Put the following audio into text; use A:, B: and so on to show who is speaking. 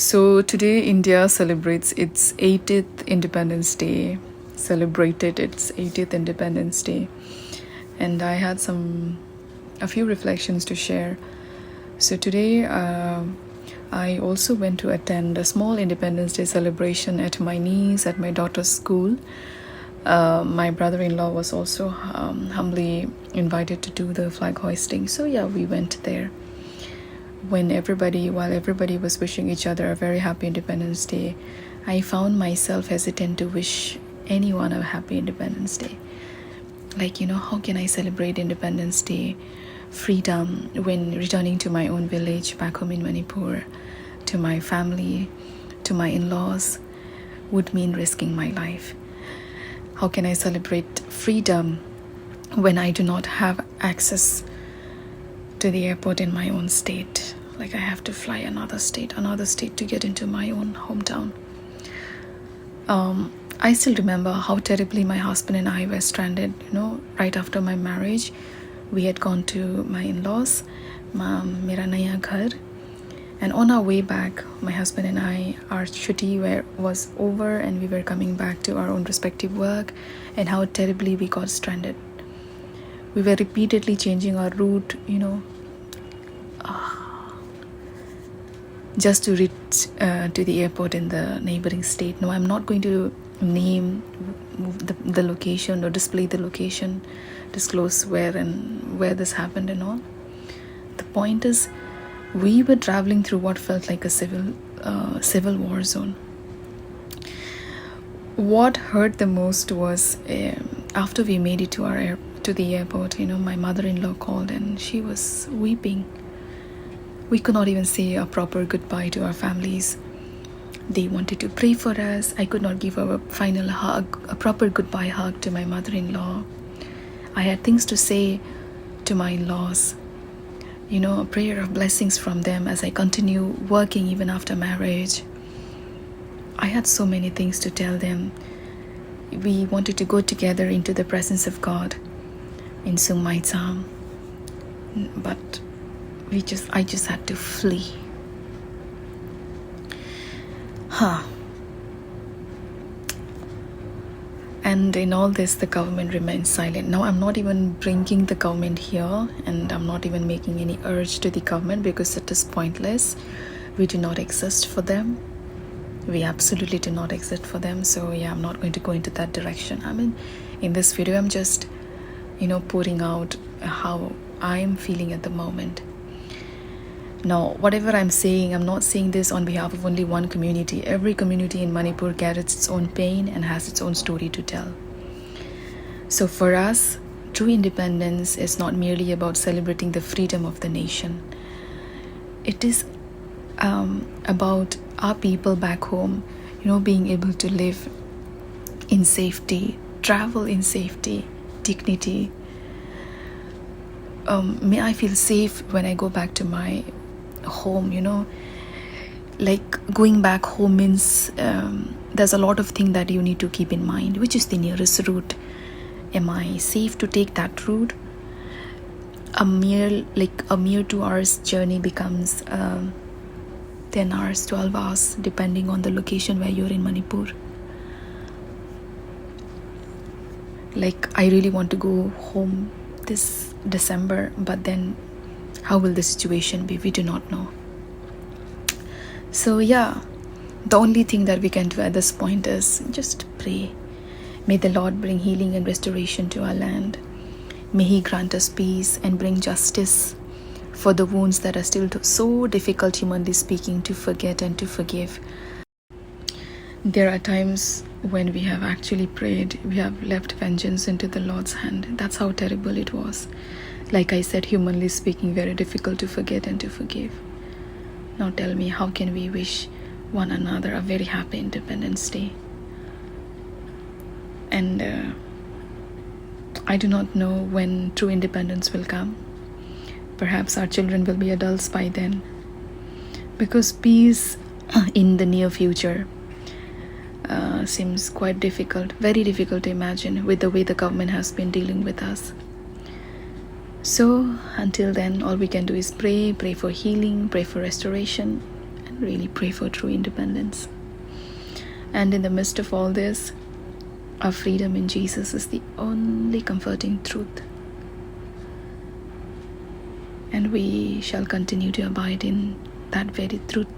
A: So today India celebrates its 80th Independence Day, celebrated its 80th Independence Day. And I had a few reflections to share. So today I also went to attend a small Independence Day celebration at my niece, at my daughter's school. My brother-in-law was also humbly invited to do the flag hoisting. So yeah, we went there. While everybody was wishing each other a very happy Independence Day, I found myself hesitant to wish anyone a happy Independence Day. How can I celebrate Independence Day, freedom, when returning to my own village back home in Manipur, to my family, to my in-laws, would mean risking my life? How can I celebrate freedom when I do not have access to the airport in my own state? I have to fly another state to get into my own hometown. I still remember how terribly my husband and I were stranded, right after my marriage. We had gone to my in-laws, mera naya ghar, and on our way back, my husband and I, our chutti was over and we were coming back to our own respective work, and how terribly we got stranded. We were repeatedly changing our route, just to reach to the airport in the neighboring state. No, I'm not going to name the location or display the location, disclose where this happened and all. The point is, we were traveling through what felt like a civil war zone. What hurt the most was after we made it to the airport, my mother-in-law called and she was weeping. We could not even say a proper goodbye to our families. They wanted to pray for us. I could not give a final hug, a proper goodbye hug to my mother-in-law. I had things to say to my in-laws, a prayer of blessings from them as I continue working even after marriage. I had so many things to tell them. We wanted to go together into the presence of God in Sungmai Tsam, but I just had to flee. And in all this, the government remains silent. Now, I'm not even bringing the government here, and I'm not even making any urge to the government because it is pointless. We do not exist for them. We absolutely do not exist for them. So yeah, I'm not going to go into that direction. In this video, I'm just, pouring out how I'm feeling at the moment. Now, whatever I'm saying, I'm not saying this on behalf of only one community. Every community in Manipur carries its own pain and has its own story to tell. So for us, true independence is not merely about celebrating the freedom of the nation. It is about our people back home, being able to live in safety, travel in safety, dignity. May I feel safe when I go back to my home, going back home means there's a lot of things that you need to keep in mind. Which is the nearest route? Am I safe to take that route? A mere 2 hours journey becomes 10 hours, 12 hours, depending on the location where you're in Manipur. I really want to go home this December, but then how will the situation be? We do not know. So yeah, the only thing that we can do at this point is just pray. May the Lord bring healing and restoration to our land. May He grant us peace and bring justice for the wounds that are still so difficult, humanly speaking, to forget and to forgive. There are times when we have actually prayed, we have left vengeance into the Lord's hand. That's how terrible it was. Like I said, humanly speaking, very difficult to forget and to forgive. Now tell me, how can we wish one another a very happy Independence Day? And I do not know when true independence will come. Perhaps our children will be adults by then. Because peace in the near future seems quite difficult, very difficult to imagine with the way the government has been dealing with us. So until then, all we can do is pray for healing, pray for restoration, and really pray for true independence. And in the midst of all this, our freedom in Jesus is the only comforting truth. And we shall continue to abide in that very truth